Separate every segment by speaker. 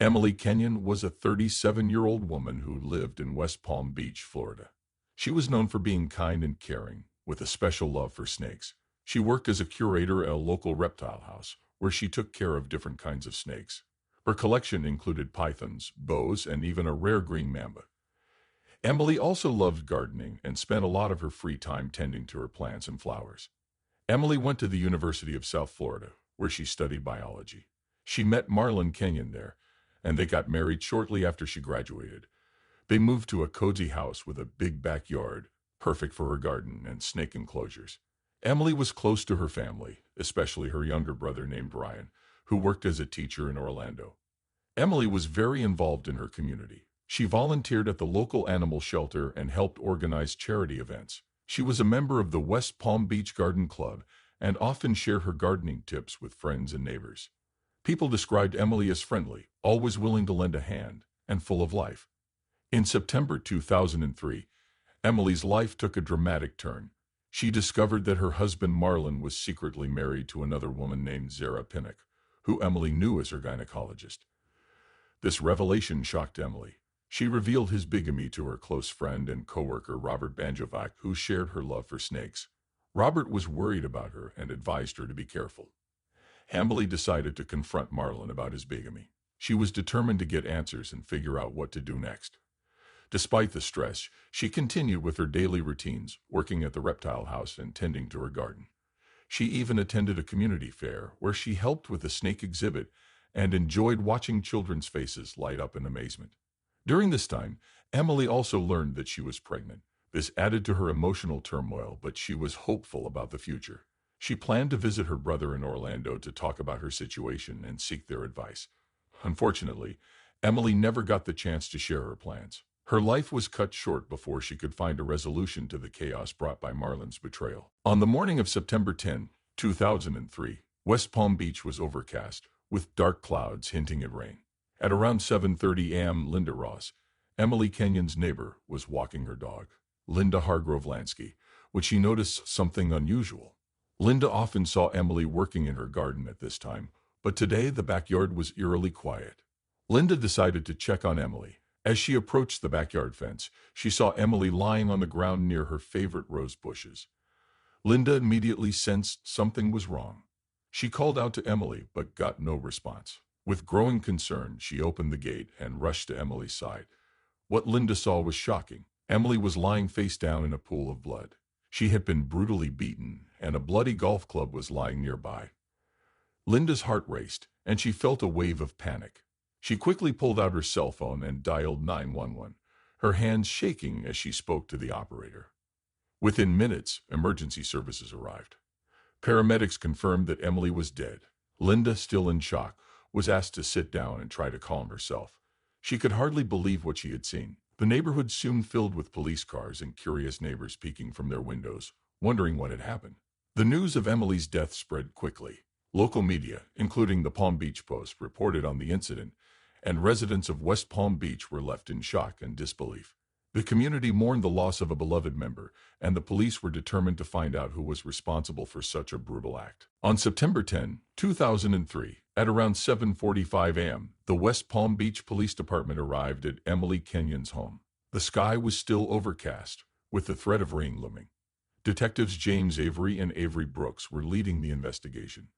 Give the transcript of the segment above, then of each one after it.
Speaker 1: Emily Kenyon was a 37-year-old woman who lived in West Palm Beach, Florida. She was known for being kind and caring, with a special love for snakes. She worked as a curator at a local reptile house, where she took care of different kinds of snakes. Her collection included pythons, boas, and even a rare green mamba. Emily also loved gardening and spent a lot of her free time tending to her plants and flowers. Emily went to the University of South Florida, where she studied biology. She met Marlon Kenyon there, and they got married shortly after she graduated. They moved to a cozy house with a big backyard, perfect for her garden and snake enclosures. Emily was close to her family, especially her younger brother named Ryan, who worked as a teacher in Orlando. Emily was very involved in her community. She volunteered at the local animal shelter and helped organize charity events. She was a member of the West Palm Beach Garden Club and often shared her gardening tips with friends and neighbors. People described Emily as friendly, always willing to lend a hand, and full of life. In September 2003, Emily's life took a dramatic turn. She discovered that her husband Marlon was secretly married to another woman named Zara Pinnock, who Emily knew as her gynecologist. This revelation shocked Emily. She revealed his bigamy to her close friend and coworker Robert Banjovac, who shared her love for snakes. Robert was worried about her and advised her to be careful. Emily decided to confront Marlon about his bigamy. She was determined to get answers and figure out what to do next. Despite the stress, she continued with her daily routines, working at the reptile house and tending to her garden. She even attended a community fair where she helped with a snake exhibit and enjoyed watching children's faces light up in amazement. During this time, Emily also learned that she was pregnant. This added to her emotional turmoil, but she was hopeful about the future. She planned to visit her brother in Orlando to talk about her situation and seek their advice. Unfortunately, Emily never got the chance to share her plans. Her life was cut short before she could find a resolution to the chaos brought by Marlon's betrayal. On the morning of September 10, 2003, West Palm Beach was overcast, with dark clouds hinting at rain. At around 7:30 a.m., Linda Ross, Emily Kenyon's neighbor, was walking her dog, Linda Hargrove Lansky, when she noticed something unusual. Linda often saw Emily working in her garden at this time, but today the backyard was eerily quiet. Linda decided to check on Emily. As she approached the backyard fence, she saw Emily lying on the ground near her favorite rose bushes. Linda immediately sensed something was wrong. She called out to Emily, but got no response. With growing concern, she opened the gate and rushed to Emily's side. What Linda saw was shocking. Emily was lying face down in a pool of blood. She had been brutally beaten, and a bloody golf club was lying nearby. Linda's heart raced, and she felt a wave of panic. She quickly pulled out her cell phone and dialed 911, her hands shaking as she spoke to the operator. Within minutes, emergency services arrived. Paramedics confirmed that Emily was dead. Linda, still in shock, was asked to sit down and try to calm herself. She could hardly believe what she had seen. The neighborhood soon filled with police cars and curious neighbors peeking from their windows, wondering what had happened. The news of Emily's death spread quickly. Local media, including the Palm Beach Post, reported on the incident, and residents of West Palm Beach were left in shock and disbelief. The community mourned the loss of a beloved member, and the police were determined to find out who was responsible for such a brutal act. On September 10, 2003, at around 7:45 a.m., the West Palm Beach Police Department arrived at Emily Kenyon's home. The sky was still overcast, with the threat of rain looming. Detectives James Avery and Avery Brooks were leading the investigation.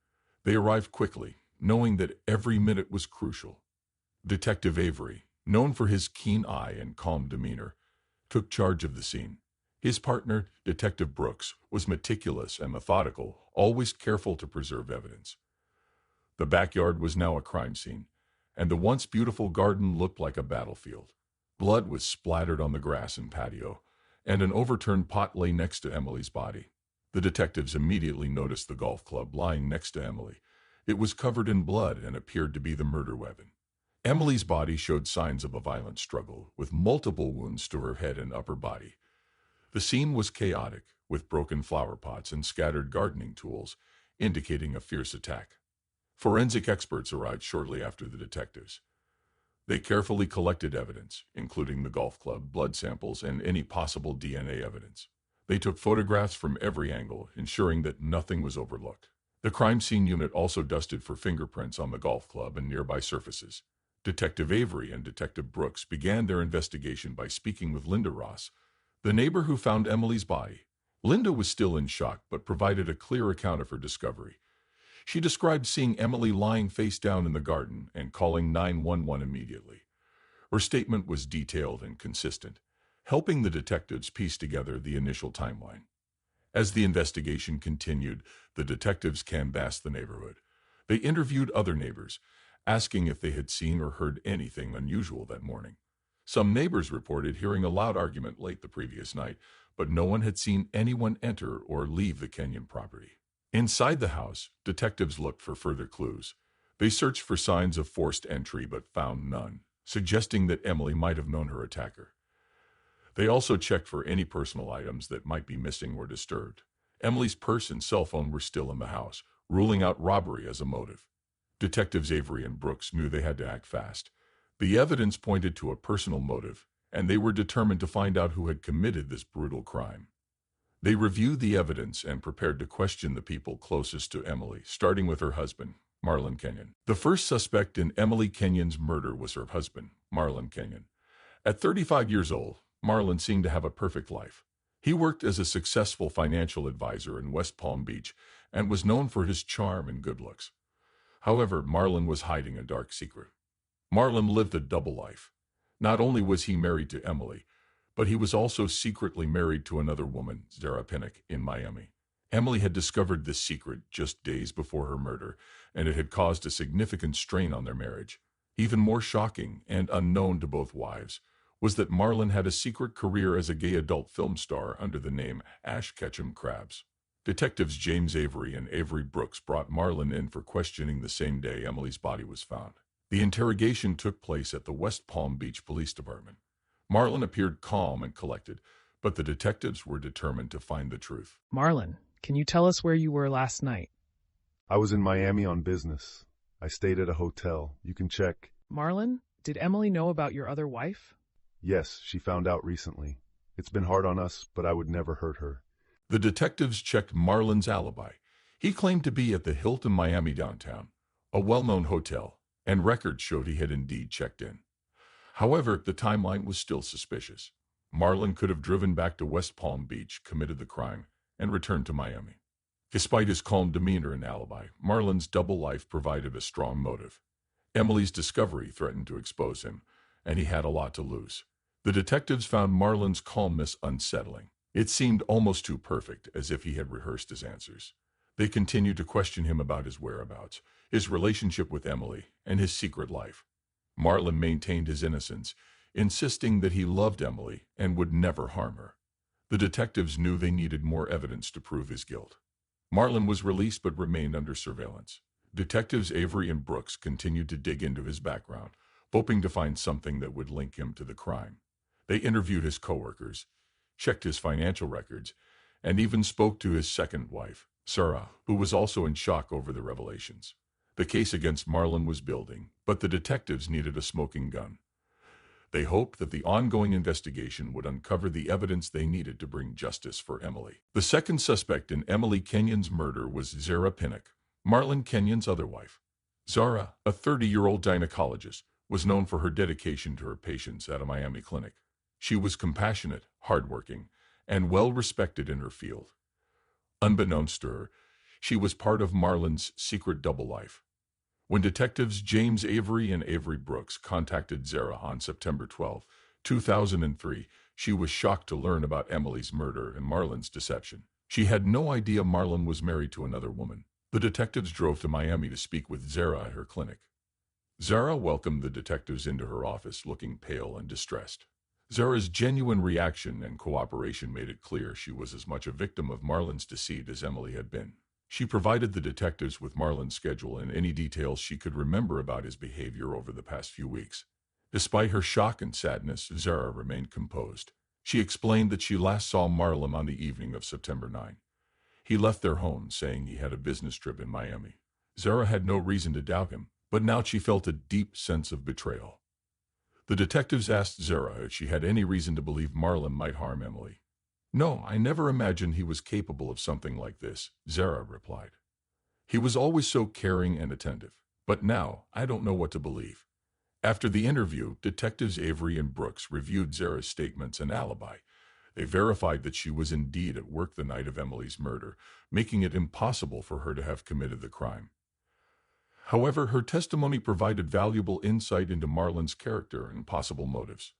Speaker 1: They arrived quickly, knowing that every minute was crucial. Detective Avery, known for his keen eye and calm demeanor, took charge of the scene. His partner, Detective Brooks, was meticulous and methodical, always careful to preserve evidence. The backyard was now a crime scene, and the once beautiful garden looked like a battlefield. Blood was splattered on the grass and patio, and an overturned pot lay next to Emily's body. The detectives immediately noticed the golf club lying next to Emily. It was covered in blood and appeared to be the murder weapon. Emily's body showed signs of a violent struggle, with multiple wounds to her head and upper body. The scene was chaotic, with broken flower pots and scattered gardening tools, indicating a fierce attack. Forensic experts arrived shortly after the detectives. They carefully collected evidence, including the golf club, blood samples, and any possible DNA evidence. They took photographs from every angle, ensuring that nothing was overlooked. The crime scene unit also dusted for fingerprints on the golf club and nearby surfaces. Detective Avery and Detective Brooks began their investigation by speaking with Linda Ross, the neighbor who found Emily's body. Linda was still in shock but provided a clear account of her discovery. She described seeing Emily lying face down in the garden and calling 911 immediately. Her statement was detailed and consistent, helping the detectives piece together the initial timeline. As the investigation continued, the detectives canvassed the neighborhood. They interviewed other neighbors, asking if they had seen or heard anything unusual that morning. Some neighbors reported hearing a loud argument late the previous night, but no one had seen anyone enter or leave the Kenyon property. Inside the house, detectives looked for further clues. They searched for signs of forced entry but found none, suggesting that Emily might have known her attacker. They also checked for any personal items that might be missing or disturbed. Emily's purse and cell phone were still in the house, ruling out robbery as a motive. Detectives Avery and Brooks knew they had to act fast. The evidence pointed to a personal motive, and they were determined to find out who had committed this brutal crime. They reviewed the evidence and prepared to question the people closest to Emily, starting with her husband, Marlon Kenyon. The first suspect in Emily Kenyon's murder was her husband, Marlon Kenyon. At 35 years old, Marlon seemed to have a perfect life. He worked as a successful financial advisor in West Palm Beach and was known for his charm and good looks. However, Marlon was hiding a dark secret. Marlon lived a double life. Not only was he married to Emily, but he was also secretly married to another woman, Zara Pinnock, in Miami. Emily had discovered this secret just days before her murder, and it had caused a significant strain on their marriage. Even more shocking and unknown to both wives was that Marlon had a secret career as a gay adult film star under the name Ash Ketchum Krabs. Detectives James Avery and Avery Brooks brought Marlon in for questioning the same day Emily's body was found. The interrogation took place at the West Palm Beach Police Department. Marlon appeared calm and collected, but the detectives were determined to find the truth.
Speaker 2: Marlon, can you tell us where you were last night?
Speaker 3: I was in Miami on business. I stayed at a hotel. You can check.
Speaker 2: Marlon, did Emily know about your other wife?
Speaker 3: Yes, she found out recently. It's been hard on us, but I would never hurt her.
Speaker 1: The detectives checked Marlon's alibi. He claimed to be at the Hilton Miami downtown, a well-known hotel, and records showed he had indeed checked in. However, the timeline was still suspicious. Marlon could have driven back to West Palm Beach, committed the crime, and returned to Miami. Despite his calm demeanor and alibi, Marlon's double life provided a strong motive. Emily's discovery threatened to expose him, and he had a lot to lose. The detectives found Marlon's calmness unsettling. It seemed almost too perfect, as if he had rehearsed his answers. They continued to question him about his whereabouts, his relationship with Emily, and his secret life. Marlon maintained his innocence, insisting that he loved Emily and would never harm her. The detectives knew they needed more evidence to prove his guilt. Marlon was released but remained under surveillance. Detectives Avery and Brooks continued to dig into his background, hoping to find something that would link him to the crime. They interviewed his coworkers, checked his financial records, and even spoke to his second wife, Sarah, who was also in shock over the revelations. The case against Marlon was building, but the detectives needed a smoking gun. They hoped that the ongoing investigation would uncover the evidence they needed to bring justice for Emily. The second suspect in Emily Kenyon's murder was Zara Pinnock, Marlon Kenyon's other wife. Zara, a 30-year-old gynecologist, was known for her dedication to her patients at a Miami clinic. She was compassionate, hardworking, and well-respected in her field. Unbeknownst to her, she was part of Marlon's secret double life. When detectives James Avery and Avery Brooks contacted Zara on September 12, 2003, she was shocked to learn about Emily's murder and Marlon's deception. She had no idea Marlon was married to another woman. The detectives drove to Miami to speak with Zara at her clinic. Zara welcomed the detectives into her office, looking pale and distressed. Zara's genuine reaction and cooperation made it clear she was as much a victim of Marlon's deceit as Emily had been. She provided the detectives with Marlon's schedule and any details she could remember about his behavior over the past few weeks. Despite her shock and sadness, Zara remained composed. She explained that she last saw Marlon on the evening of September 9. He left their home, saying he had a business trip in Miami. Zara had no reason to doubt him, but now she felt a deep sense of betrayal. The detectives asked Zara if she had any reason to believe Marlon might harm Emily. "No, I never imagined he was capable of something like this," Zara replied. "He was always so caring and attentive. But now, I don't know what to believe." After the interview, detectives Avery and Brooks reviewed Zara's statements and alibi. They verified that she was indeed at work the night of Emily's murder, making it impossible for her to have committed the crime. However, her testimony provided valuable insight into Marlon's character and possible motives.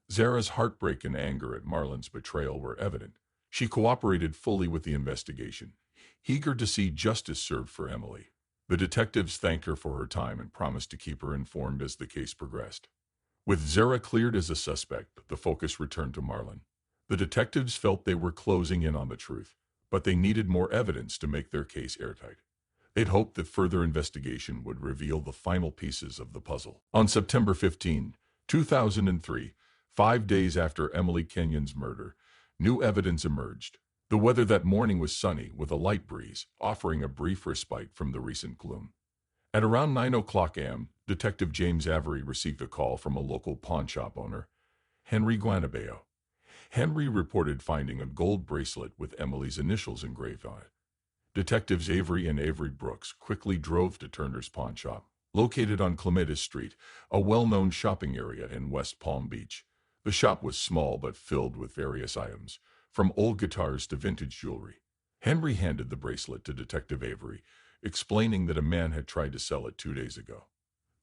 Speaker 1: Zara's heartbreak and anger at Marlon's betrayal were evident. She cooperated fully with the investigation, eager to see justice served for Emily. The detectives thanked her for her time and promised to keep her informed as the case progressed. With Zara cleared as a suspect, the focus returned to Marlon. The detectives felt they were closing in on the truth, but they needed more evidence to make their case airtight. They'd hoped that further investigation would reveal the final pieces of the puzzle. On September 15, 2003, 5 days after Emily Kenyon's murder, new evidence emerged. The weather that morning was sunny, with a light breeze, offering a brief respite from the recent gloom. At around 9:00 a.m., Detective James Avery received a call from a local pawnshop owner, Henry Guanabeo. Henry reported finding a gold bracelet with Emily's initials engraved on it. Detectives Avery and Avery Brooks quickly drove to Turner's Pawnshop, located on Clematis Street, a well-known shopping area in West Palm Beach. The shop was small but filled with various items, from old guitars to vintage jewelry. Henry handed the bracelet to Detective Avery, explaining that a man had tried to sell it 2 days ago.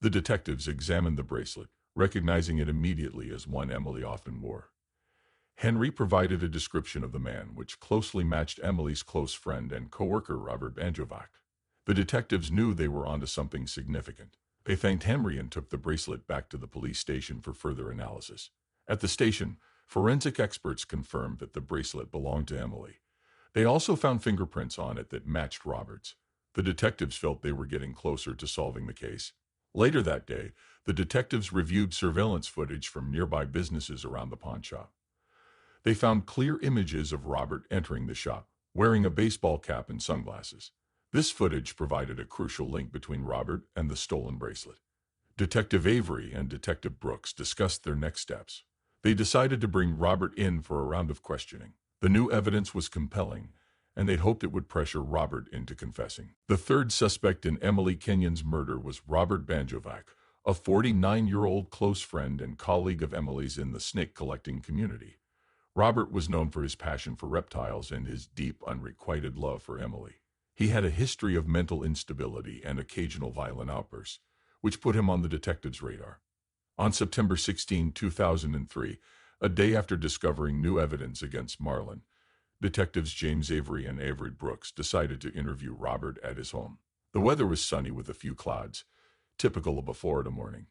Speaker 1: The detectives examined the bracelet, recognizing it immediately as one Emily often wore. Henry provided a description of the man, which closely matched Emily's close friend and co-worker Robert Banjovac. The detectives knew they were onto something significant. They thanked Henry and took the bracelet back to the police station for further analysis. At the station, forensic experts confirmed that the bracelet belonged to Emily. They also found fingerprints on it that matched Robert's. The detectives felt they were getting closer to solving the case. Later that day, the detectives reviewed surveillance footage from nearby businesses around the pawnshop. They found clear images of Robert entering the shop, wearing a baseball cap and sunglasses. This footage provided a crucial link between Robert and the stolen bracelet. Detective Avery and Detective Brooks discussed their next steps. They decided to bring Robert in for a round of questioning. The new evidence was compelling, and they'd hoped it would pressure Robert into confessing. The third suspect in Emily Kenyon's murder was Robert Banjovac, a 49-year-old close friend and colleague of Emily's in the snake collecting community. Robert was known for his passion for reptiles and his deep, unrequited love for Emily. He had a history of mental instability and occasional violent outbursts, which put him on the detectives' radar. On September 16, 2003, a day after discovering new evidence against Marlon, detectives James Avery and Avery Brooks decided to interview Robert at his home. The weather was sunny with a few clouds, typical of a Florida morning.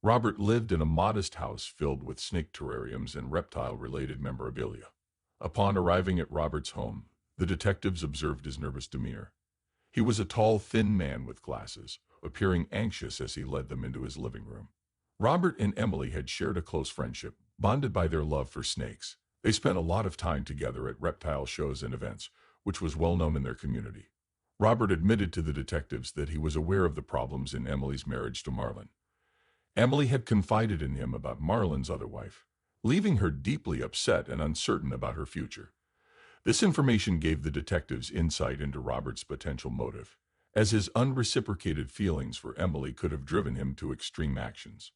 Speaker 1: Robert lived in a modest house filled with snake terrariums and reptile-related memorabilia. Upon arriving at Robert's home, the detectives observed his nervous demeanor. He was a tall, thin man with glasses, appearing anxious as he led them into his living room. Robert and Emily had shared a close friendship, bonded by their love for snakes. They spent a lot of time together at reptile shows and events, which was well known in their community. Robert admitted to the detectives that he was aware of the problems in Emily's marriage to Marlon. Emily had confided in him about Marlon's other wife, leaving her deeply upset and uncertain about her future. This information gave the detectives insight into Robert's potential motive, as his unreciprocated feelings for Emily could have driven him to extreme actions.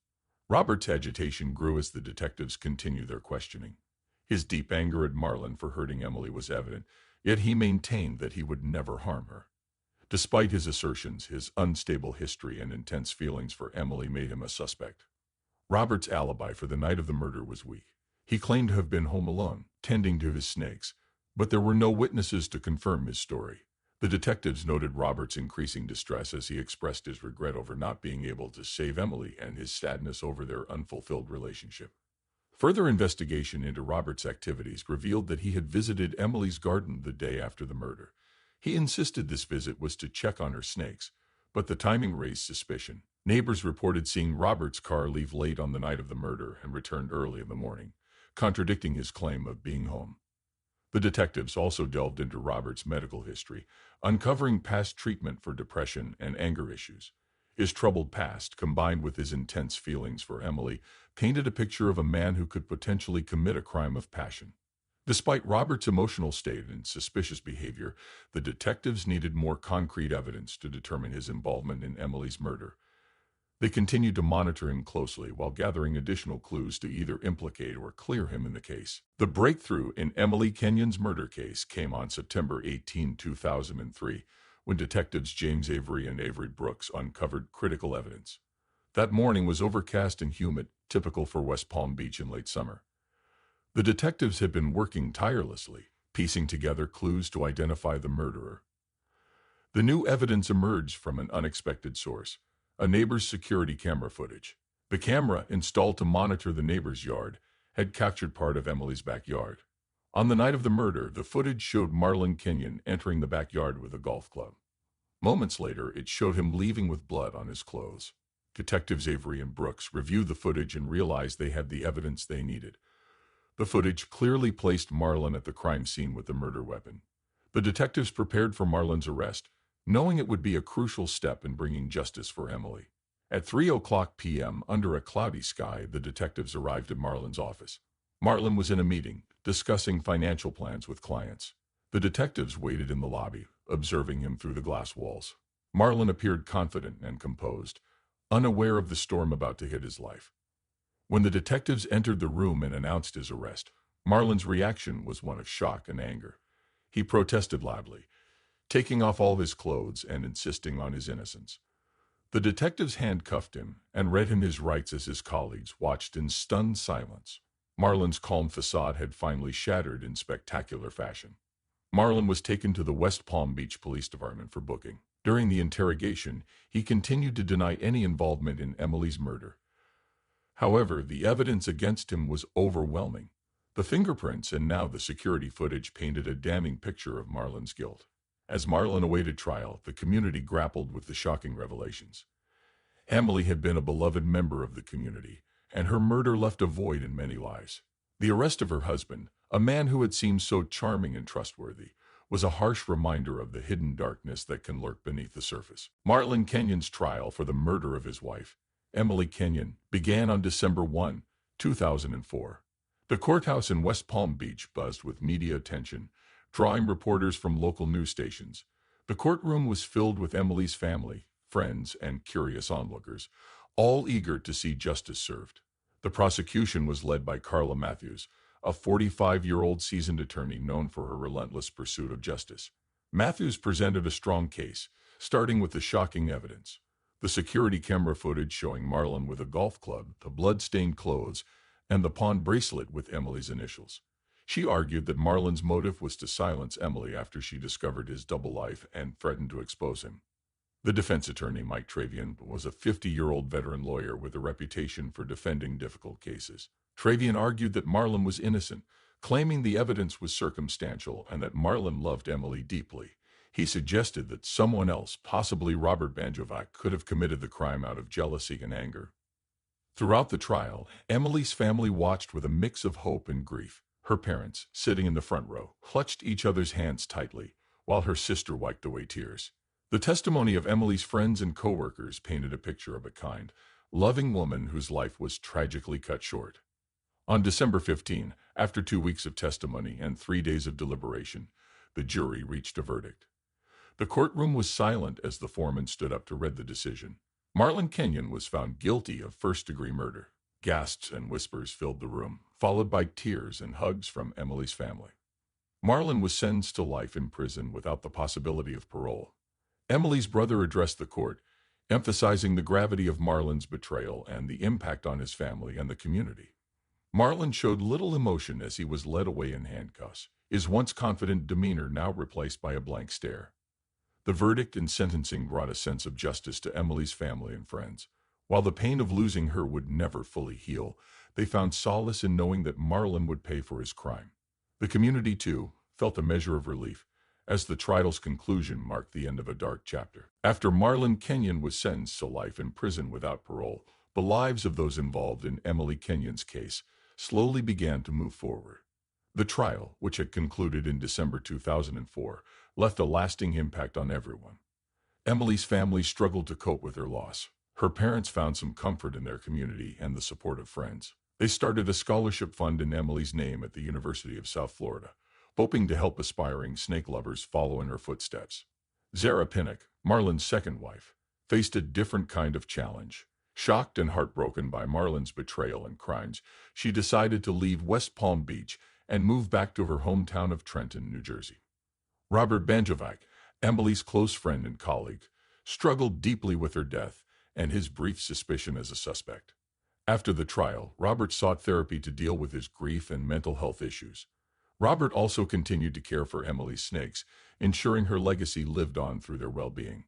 Speaker 1: Robert's agitation grew as the detectives continued their questioning. His deep anger at Marlon for hurting Emily was evident, yet he maintained that he would never harm her. Despite his assertions, his unstable history and intense feelings for Emily made him a suspect. Robert's alibi for the night of the murder was weak. He claimed to have been home alone, tending to his snakes, but there were no witnesses to confirm his story. The detectives noted Robert's increasing distress as he expressed his regret over not being able to save Emily and his sadness over their unfulfilled relationship. Further investigation into Robert's activities revealed that he had visited Emily's garden the day after the murder. He insisted this visit was to check on her snakes, but the timing raised suspicion. Neighbors reported seeing Robert's car leave late on the night of the murder and return early in the morning, contradicting his claim of being home. The detectives also delved into Robert's medical history, uncovering past treatment for depression and anger issues. His troubled past, combined with his intense feelings for Emily, painted a picture of a man who could potentially commit a crime of passion. Despite Robert's emotional state and suspicious behavior, the detectives needed more concrete evidence to determine his involvement in Emily's murder. They continued to monitor him closely while gathering additional clues to either implicate or clear him in the case. The breakthrough in Emily Kenyon's murder case came on September 18, 2003, when detectives James Avery and Avery Brooks uncovered critical evidence. That morning was overcast and humid, typical for West Palm Beach in late summer. The detectives had been working tirelessly, piecing together clues to identify the murderer. The new evidence emerged from an unexpected source: a neighbor's security camera footage. The camera, installed to monitor the neighbor's yard, had captured part of Emily's backyard. On the night of the murder, the footage showed Marlon Kenyon entering the backyard with a golf club. Moments later, it showed him leaving with blood on his clothes. Detectives Avery and Brooks reviewed the footage and realized they had the evidence they needed. The footage clearly placed Marlon at the crime scene with the murder weapon. The detectives prepared for Marlon's arrest, knowing it would be a crucial step in bringing justice for Emily. At 3:00 p.m., under a cloudy sky, the detectives arrived at Marlon's office. Marlon was in a meeting, discussing financial plans with clients. The detectives waited in the lobby, observing him through the glass walls. Marlon appeared confident and composed, unaware of the storm about to hit his life. When the detectives entered the room and announced his arrest, Marlon's reaction was one of shock and anger. He protested loudly, taking off all his clothes and insisting on his innocence. The detectives handcuffed him and read him his rights as his colleagues watched in stunned silence. Marlon's calm facade had finally shattered in spectacular fashion. Marlon was taken to the West Palm Beach Police Department for booking. During the interrogation, he continued to deny any involvement in Emily's murder. However, the evidence against him was overwhelming. The fingerprints and now the security footage painted a damning picture of Marlon's guilt. As Marlon awaited trial, the community grappled with the shocking revelations. Emily had been a beloved member of the community, and her murder left a void in many lives. The arrest of her husband, a man who had seemed so charming and trustworthy, was a harsh reminder of the hidden darkness that can lurk beneath the surface. Marlon Kenyon's trial for the murder of his wife, Emily Kenyon, began on December 1, 2004. The courthouse in West Palm Beach buzzed with media attention, drawing reporters from local news stations. The courtroom was filled with Emily's family, friends, and curious onlookers, all eager to see justice served. The prosecution was led by Carla Matthews, a 45-year-old seasoned attorney known for her relentless pursuit of justice. Matthews presented a strong case, starting with the shocking evidence: the security camera footage showing Marlon with a golf club, the blood-stained clothes, and the pawn bracelet with Emily's initials. She argued that Marlon's motive was to silence Emily after she discovered his double life and threatened to expose him. The defense attorney, Mike Travian, was a 50-year-old veteran lawyer with a reputation for defending difficult cases. Travian argued that Marlon was innocent, claiming the evidence was circumstantial and that Marlon loved Emily deeply. He suggested that someone else, possibly Robert Banjovac, could have committed the crime out of jealousy and anger. Throughout the trial, Emily's family watched with a mix of hope and grief. Her parents, sitting in the front row, clutched each other's hands tightly, while her sister wiped away tears. The testimony of Emily's friends and co-workers painted a picture of a kind, loving woman whose life was tragically cut short. On December 15, after 2 weeks of testimony and 3 days of deliberation, the jury reached a verdict. The courtroom was silent as the foreman stood up to read the decision. Marlon Kenyon was found guilty of first-degree murder. Gasps and whispers filled the room, followed by tears and hugs from Emily's family. Marlon was sentenced to life in prison without the possibility of parole. Emily's brother addressed the court, emphasizing the gravity of Marlon's betrayal and the impact on his family and the community. Marlon showed little emotion as he was led away in handcuffs, his once confident demeanor now replaced by a blank stare. The verdict and sentencing brought a sense of justice to Emily's family and friends. While the pain of losing her would never fully heal, they found solace in knowing that Marlon would pay for his crime. The community, too, felt a measure of relief, as the trial's conclusion marked the end of a dark chapter. After Marlon Kenyon was sentenced to life in prison without parole, the lives of those involved in Emily Kenyon's case slowly began to move forward. The trial, which had concluded in December 2004, left a lasting impact on everyone. Emily's family struggled to cope with her loss. Her parents found some comfort in their community and the support of friends. They started a scholarship fund in Emily's name at the University of South Florida, hoping to help aspiring snake lovers follow in her footsteps. Zara Pinnock, Marlon's second wife, faced a different kind of challenge. Shocked and heartbroken by Marlon's betrayal and crimes, she decided to leave West Palm Beach and move back to her hometown of Trenton, New Jersey. Robert Banjovac, Emily's close friend and colleague, struggled deeply with her death and his brief suspicion as a suspect. After the trial, Robert sought therapy to deal with his grief and mental health issues. Robert also continued to care for Emily's snakes, ensuring her legacy lived on through their well-being.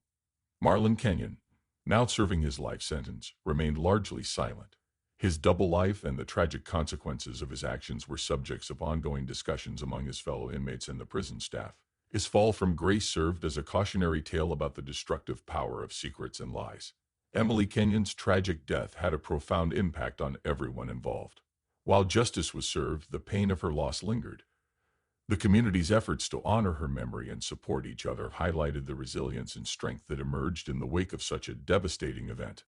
Speaker 1: Marlon Kenyon, now serving his life sentence, remained largely silent. His double life and the tragic consequences of his actions were subjects of ongoing discussions among his fellow inmates and the prison staff. His fall from grace served as a cautionary tale about the destructive power of secrets and lies. Emily Kenyon's tragic death had a profound impact on everyone involved. While justice was served, the pain of her loss lingered. The community's efforts to honor her memory and support each other highlighted the resilience and strength that emerged in the wake of such a devastating event.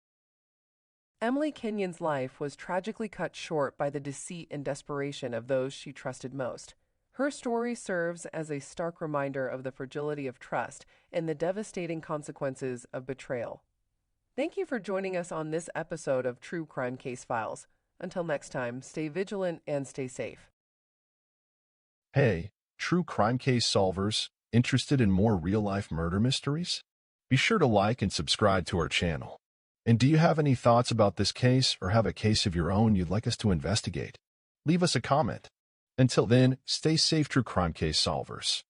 Speaker 4: Emily Kenyon's life was tragically cut short by the deceit and desperation of those she trusted most. Her story serves as a stark reminder of the fragility of trust and the devastating consequences of betrayal. Thank you for joining us on this episode of True Crime Case Files. Until next time, stay vigilant and stay safe.
Speaker 5: Hey, true crime case solvers, interested in more real-life murder mysteries? Be sure to like and subscribe to our channel. And do you have any thoughts about this case or have a case of your own you'd like us to investigate? Leave us a comment. Until then, stay safe, true crime case solvers.